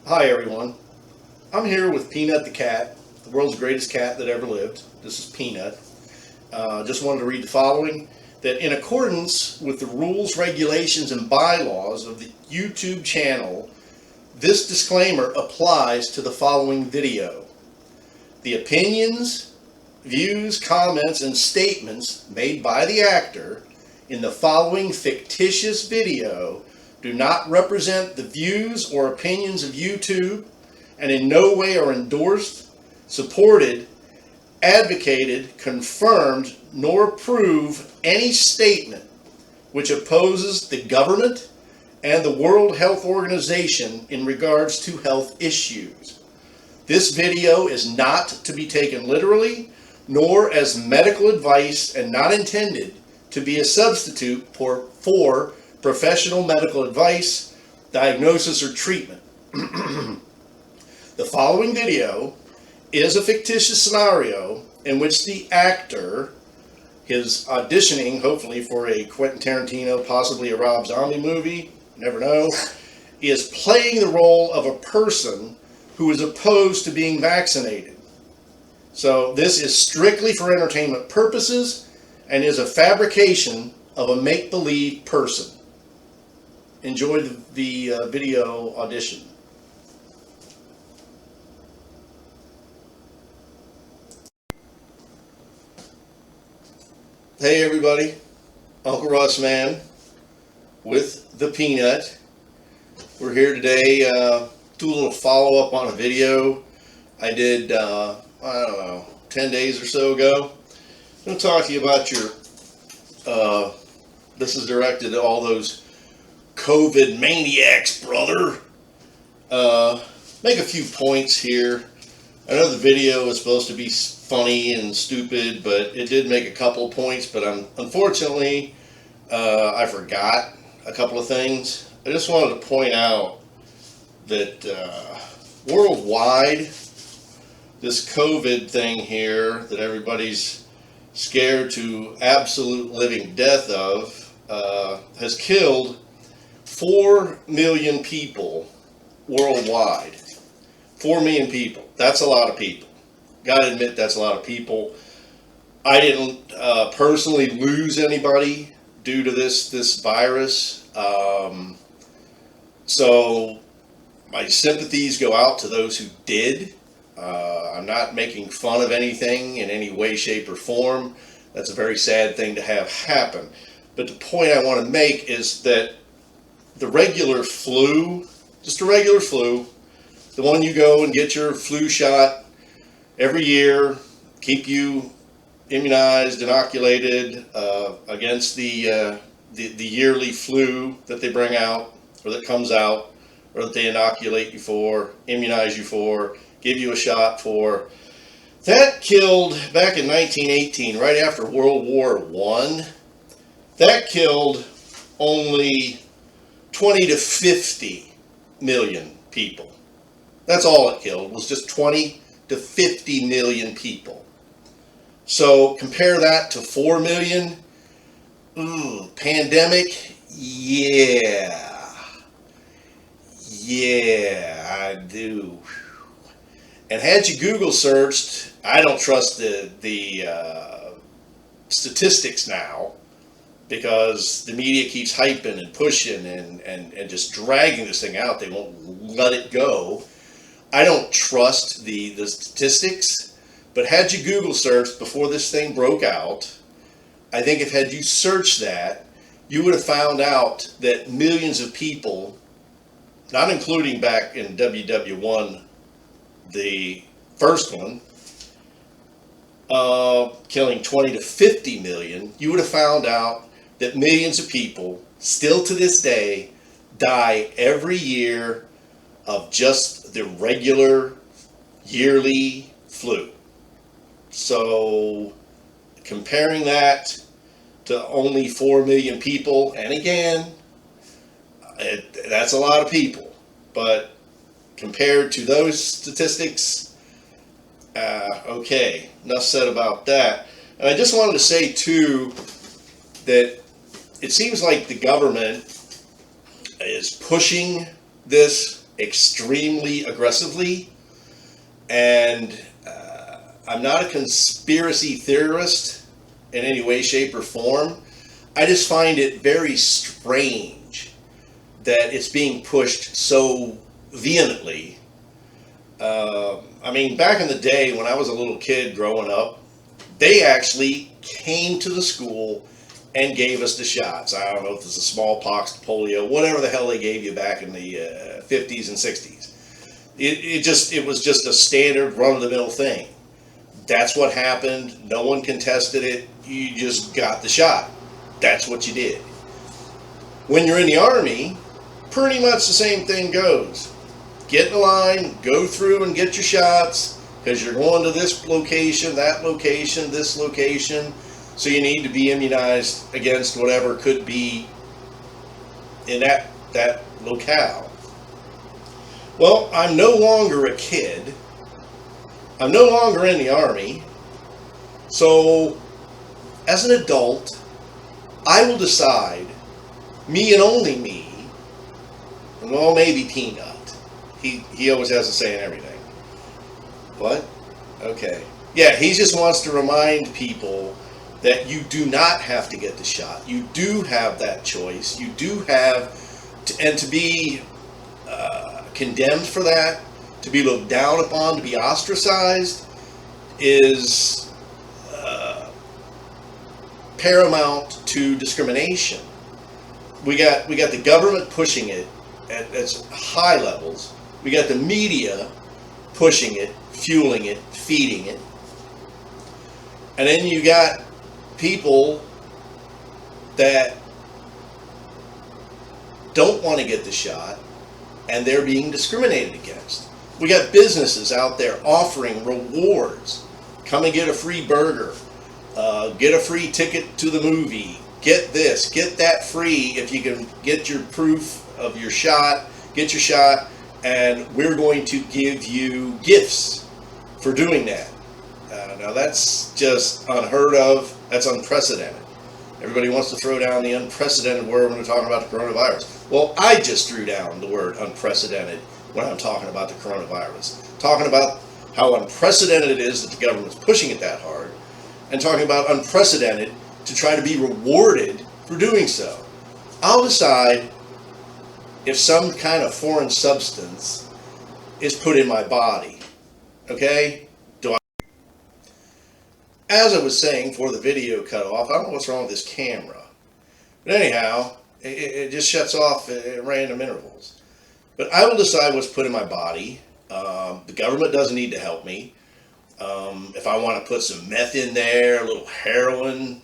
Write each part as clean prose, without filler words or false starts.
Hi everyone, I'm here with Peanut the cat, the world's greatest cat that ever lived. This is Peanut. Just wanted to read the following, that in accordance with the rules, regulations, and bylaws of the YouTube channel, this disclaimer applies to the following video. The opinions, views, comments, and statements made by the actor in the following fictitious video do not represent the views or opinions of YouTube and in no way are endorsed, supported, advocated, confirmed, nor prove any statement which opposes the government and the World Health Organization in regards to health issues. This video is not to be taken literally, nor as medical advice, and not intended to be a substitute for professional medical advice, diagnosis, or treatment. The following video is a fictitious scenario in which the actor is auditioning, hopefully for a Quentin Tarantino, possibly a Rob Zombie movie, never know, is playing the role of a person who is opposed to being vaccinated. So this is strictly for entertainment purposes and is a fabrication of a make-believe person. Enjoy the video audition. Hey everybody, Uncle Russ Man with the Peanut. We're here today do a little follow-up on a video I did, I don't know, 10 days or so ago. I'm going to talk to you about your, this is directed at all those COVID maniacs, brother. Make a few points here. I know the video was supposed to be funny and stupid, but it did make a couple of points, but unfortunately, I forgot a couple of things. I just wanted to point out that worldwide, this COVID thing here that everybody's scared to absolute living death of has killed 4 million people worldwide. 4 million people. That's a lot of people. Gotta admit, that's a lot of people. I didn't personally lose anybody due to this virus. So my sympathies go out to those who did. I'm not making fun of anything in any way, shape, or form. That's a very sad thing to have happen. But the point I want to make is that the regular flu, just a regular flu, the one you go and get your flu shot every year, keep you immunized, inoculated against the yearly flu that they bring out, or that comes out, or that they inoculate you for, immunize you for, give you a shot for. That killed, back in 1918, right after World War I, that killed only 20 to 50 million people. That's all it killed, was just 20 to 50 million people. So compare that to 4 million. Pandemic, yeah, I do. And had you Google searched, I don't trust the statistics now, because the media keeps hyping and pushing and just dragging this thing out. They won't let it go. I don't trust the statistics, but had you Google searched before this thing broke out, I think if had you searched that, you would have found out that millions of people, not including back in WW1, the first one, killing 20 to 50 million, you would have found out that millions of people, still to this day, die every year of just the regular yearly flu. So comparing that to only 4 million people, and again, that's a lot of people, but compared to those statistics, okay, enough said about that. And I just wanted to say too that it seems like the government is pushing this extremely aggressively. And I'm not a conspiracy theorist in any way, shape, or form. I just find it very strange that it's being pushed so vehemently. I mean, back in the day when I was a little kid growing up, they actually came to the school and gave us the shots. I don't know if it's a smallpox, polio, whatever the hell they gave you back in the 50s and 60s. It was just a standard run-of-the-mill thing. That's what happened. No one contested it. You just got the shot. That's what you did. When you're in the Army, pretty much the same thing goes. Get in line, go through and get your shots, because you're going to this location, that location, this location, so you need to be immunized against whatever could be in that locale. Well, I'm no longer a kid. I'm no longer in the Army. So, as an adult, I will decide, me and only me, well, maybe Peanut. He always has a say in everything. What? Okay. Yeah, he just wants to remind people that you do not have to get the shot. You do have that choice. You do have, and to be condemned for that, to be looked down upon, to be ostracized, is paramount to discrimination. We got the government pushing it at high levels. We got the media pushing it, fueling it, feeding it. And then you got people that don't want to get the shot, and they're being discriminated against. We got businesses out there offering rewards. Come and get a free burger. Get a free ticket to the movie. Get this, get that free if you can get your proof of your shot. Get your shot, and we're going to give you gifts for doing that. Now that's just unheard of. That's unprecedented. Everybody wants to throw down the unprecedented word when we're talking about the coronavirus. Well, I just threw down the word unprecedented when I'm talking about the coronavirus. Talking about how unprecedented it is that the government's pushing it that hard, and talking about unprecedented to try to be rewarded for doing so. I'll decide if some kind of foreign substance is put in my body. Okay? As I was saying before the video cut off, I don't know what's wrong with this camera. But anyhow, it just shuts off at random intervals. But I will decide what's put in my body. The government doesn't need to help me. If I want to put some meth in there, a little heroin,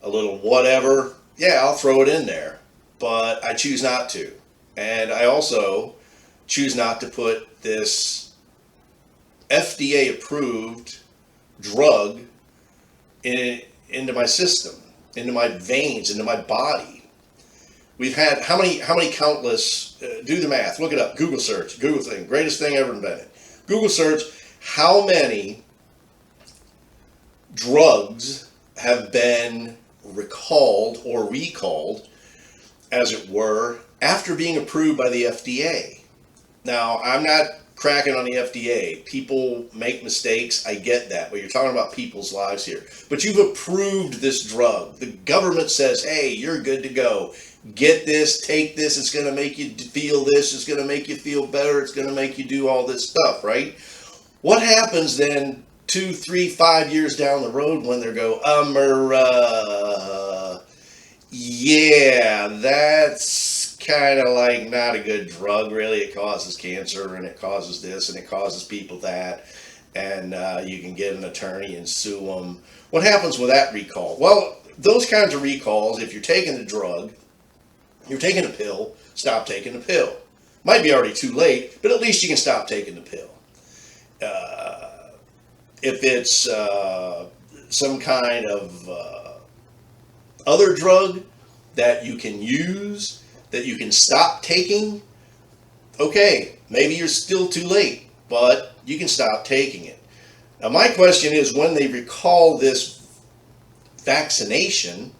a little whatever, yeah, I'll throw it in there. But I choose not to. And I also choose not to put this FDA-approved drug into my system, into my veins, into my body. We've had how many countless, do the math, look it up, Google search, Google thing, greatest thing ever invented. Google search, how many drugs have been recalled or recalled, as it were, after being approved by the FDA. Now, I'm not cracking on the FDA. People make mistakes. I get that. But you're talking about people's lives here. But you've approved this drug. The government says, hey, you're good to go. Get this, take this. It's going to make you feel this. It's going to make you feel better. It's going to make you do all this stuff, right? What happens then 2, 3, 5 years down the road when they go, yeah, that's kind of like not a good drug, really. It causes cancer, and it causes this, and it causes people that, and you can get an attorney and sue them. What happens with that recall? Well, those kinds of recalls, if you're taking a drug, you're taking a pill, stop taking the pill. Might be already too late, but at least you can stop taking the pill. If it's some kind of other drug that you can use, that you can stop taking, okay, maybe you're still too late, but you can stop taking it. Now, my question is, when they recall this vaccination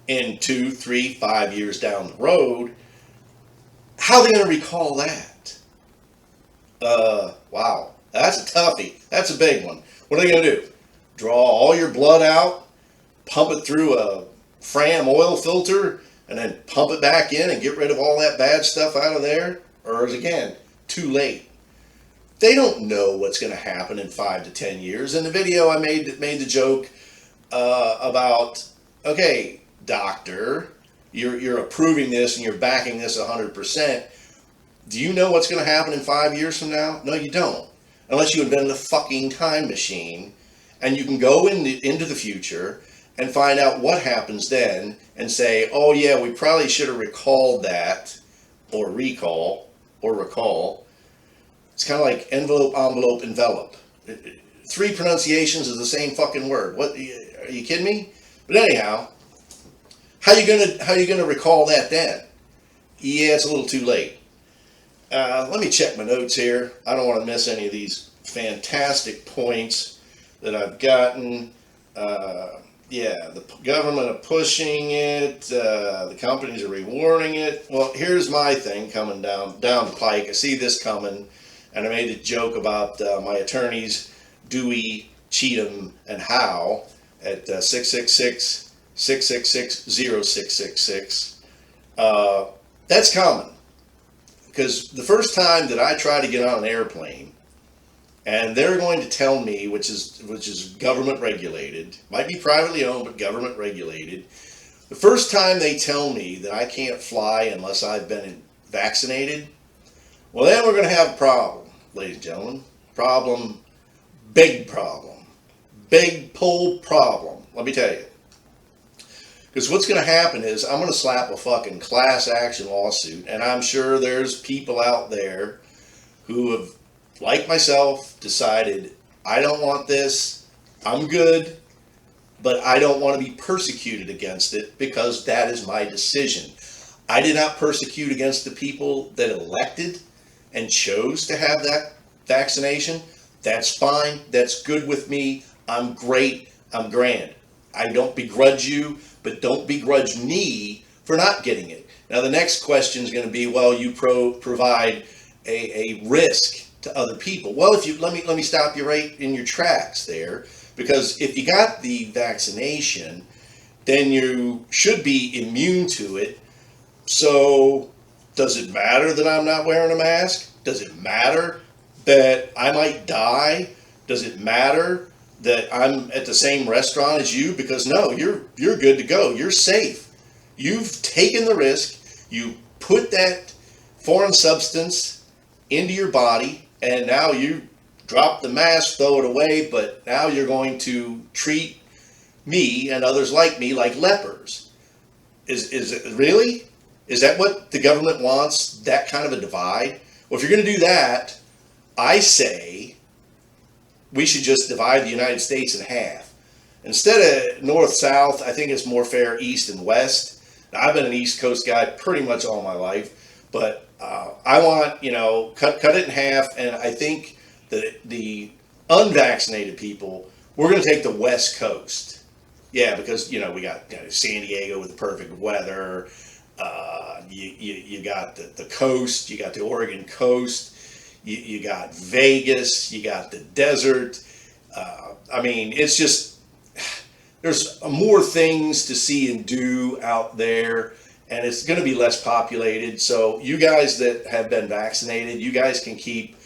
in 2, 3, 5 years down the road, How are they going to recall that? Wow, that's a toughie. That's a big one. What are they going to do? Draw all your blood out, pump it through a Fram oil filter, and then pump it back in and get rid of all that bad stuff out of there? Or is it, again, too late? They don't know what's going to happen in 5 to 10 years. In the video, I made the joke about, okay, doctor, you're approving this and you're backing this 100%. Do you know what's going to happen in 5 years from now? No, you don't. Unless you invent a fucking time machine and you can go into the future and find out what happens then and say, oh yeah, we probably should have recalled that, or recall. It's kind of like envelope, envelope, envelop. 3 pronunciations of the same fucking word. What? Are you kidding me? But anyhow, how you gonna recall that then? Yeah, it's a little too late. Let me check my notes here. I don't want to miss any of these fantastic points that I've gotten. Yeah, the government are pushing it. The companies are rewarding it. Well, here's my thing coming down the pike. I see this coming, and I made a joke about my attorneys, Dewey, Cheatham, and Howe at 666-666-0666. That's common. Because the first time that I try to get on an airplane, and they're going to tell me, which is government regulated, might be privately owned, but government regulated. The first time they tell me that I can't fly unless I've been vaccinated, well, then we're going to have a problem, ladies and gentlemen. Problem, big pull problem. Let me tell you. Because what's going to happen is I'm going to slap a fucking class action lawsuit, and I'm sure there's people out there who have, like myself, decided, I don't want this, I'm good, but I don't want to be persecuted against it because that is my decision. I did not persecute against the people that elected and chose to have that vaccination. That's fine. That's good with me. I'm great. I'm grand. I don't begrudge you, but don't begrudge me for not getting it. Now, the next question is going to be, well, you provide a risk to other people. Well, if you let me stop you right in your tracks there, because if you got the vaccination, then you should be immune to it. So, does it matter that I'm not wearing a mask? Does it matter that I might die? Does it matter that I'm at the same restaurant as you? Because no, you're good to go. You're safe. You've taken the risk. You put that foreign substance into your body, and now you drop the mask, throw it away, but now you're going to treat me and others like me like lepers. Is it really? Is that what the government wants? That kind of a divide? Well, if you're going to do that, I say we should just divide the United States in half. Instead of north-south, I think it's more fair east and west. Now, I've been an East Coast guy pretty much all my life, but I want, cut it in half, and I think that the unvaccinated people, we're going to take the West Coast. Yeah, because, we got San Diego with the perfect weather. You got the coast. You got the Oregon coast. You got Vegas. You got the desert. It's just, there's more things to see and do out there, and it's going to be less populated. So you guys that have been vaccinated, you guys can keep,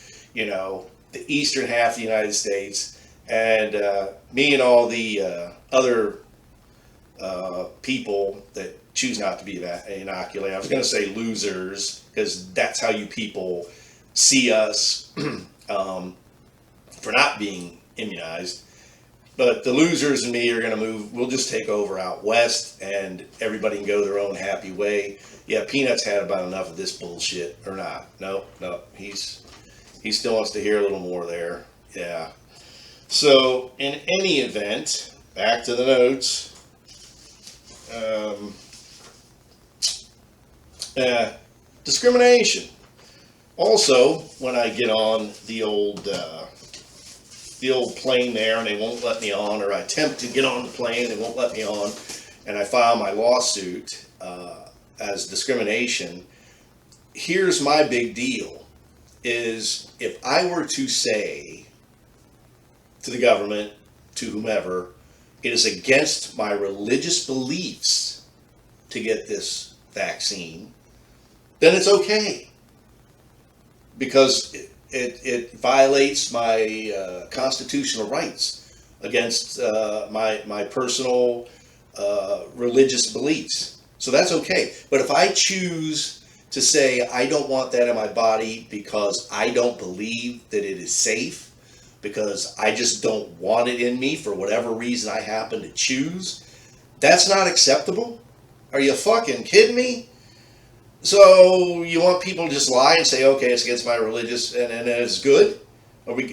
the eastern half of the United States, and me and all the other people that choose not to be inoculated. I was going to say losers, because that's how you people see us for not being immunized. But the losers and me are going to move. We'll just take over out west, and everybody can go their own happy way. Yeah, Peanut's had about enough of this bullshit, or not? No, he still wants to hear a little more there. Yeah. So in any event, back to the notes. Discrimination. Also, when I get on the old plane there and they won't let me on, or I attempt to get on the plane and they won't let me on, and I file my lawsuit as discrimination, here's my big deal, is if I were to say to the government, to whomever, it is against my religious beliefs to get this vaccine, then it's okay. Because it violates my constitutional rights against my personal religious beliefs. So that's okay. But if I choose to say I don't want that in my body because I don't believe that it is safe, because I just don't want it in me for whatever reason I happen to choose, that's not acceptable? Are you fucking kidding me? So you want people to just lie and say, okay, it's against my religious, and it's good? Are we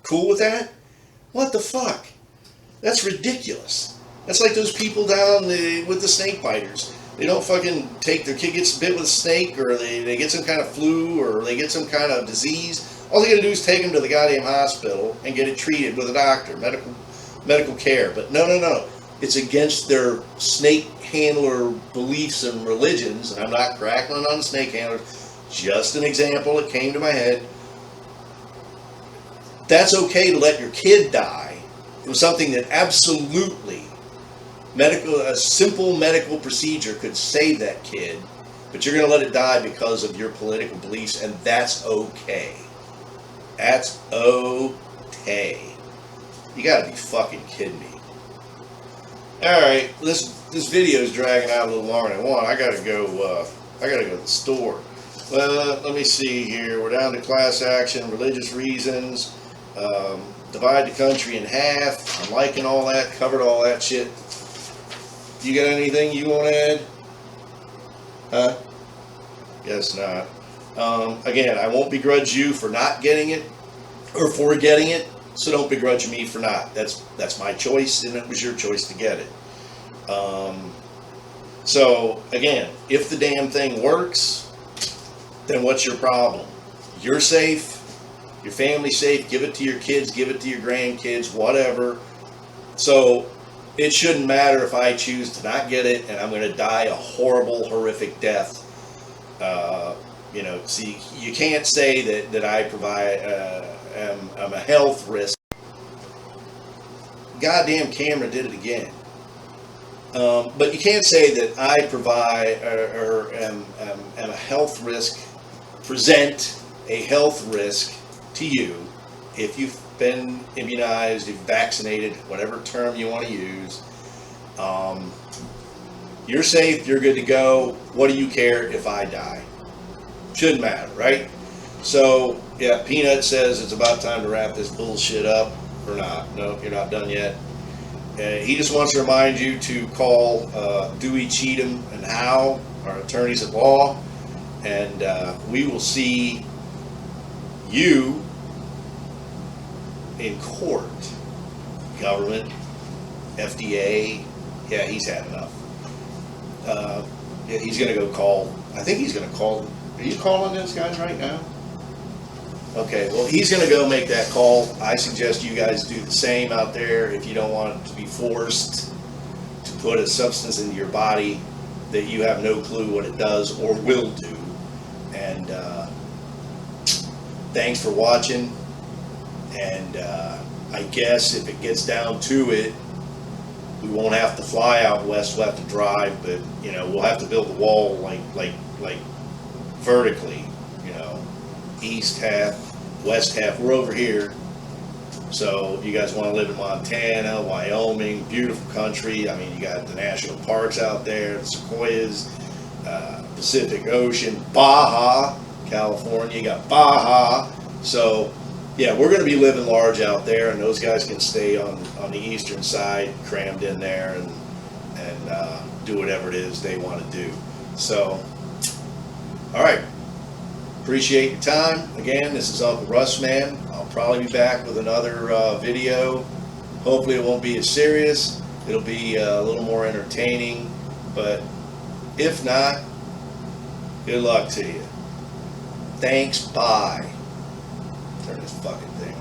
cool with that? What the fuck? That's ridiculous. That's like those people down with the snake biters. They don't fucking take, their kid gets bit with a snake, or they get some kind of flu, or they get some kind of disease. All they gotta do is take them to the goddamn hospital and get it treated with a doctor, medical care. But no. It's against their snake handler beliefs and religions. And I'm not crackling on the snake handlers. Just an example that came to my head. That's okay to let your kid die from something that absolutely a simple medical procedure could save that kid, but you're going to let it die because of your political beliefs, and that's okay. That's okay. You got to be fucking kidding me. All right, this video is dragging out a little longer than I want. I gotta go to the store. Let me see here. We're down to class action, religious reasons, divide the country in half. I'm liking all that. Covered all that shit. You got anything you want to add? Huh? Guess not. Again, I won't begrudge you for not getting it or for getting it, so don't begrudge me for not. That's my choice, and it was your choice to get it. So again, if the damn thing works, then what's your problem? You're safe, your family's safe, give it to your kids, give it to your grandkids, whatever. So it shouldn't matter if I choose to not get it and I'm going to die a horrible, horrific death. See, you can't say that I provide, I'm a health risk. Goddamn camera did it again. But you can't say that I provide or am a health risk, present a health risk to you if you've been immunized, you've vaccinated, whatever term you want to use. You're safe, you're good to go. What do you care if I die? Shouldn't matter, right? So, yeah, Peanut says it's about time to wrap this bullshit up, or not. No, you're not done yet. He just wants to remind you to call Dewey, Cheatham, and Howe, our attorneys at law, and we will see you in court. Government, FDA, yeah, he's had enough. Yeah, he's going to go call. I think he's going to call. Are you calling those guys right now? Okay, well, he's going to go make that call. I suggest you guys do the same out there if you don't want it to be forced to put a substance into your body that you have no clue what it does or will do. And thanks for watching. And I guess if it gets down to it, we won't have to fly out west. We'll have to drive, but we'll have to build a wall like vertically. East half, west half. We're over here. So if you guys want to live in Montana, Wyoming, beautiful country. I mean, you got the national parks out there, the sequoias, Pacific Ocean, Baja, California. You got Baja. So yeah, we're going to be living large out there, and those guys can stay on the eastern side, crammed in there, and do whatever it is they want to do. So, all right. Appreciate your time. Again, this is Uncle Russ Man. I'll probably be back with another video. Hopefully it won't be as serious. It'll be a little more entertaining. But if not, good luck to you. Thanks. Bye. Turn this fucking thing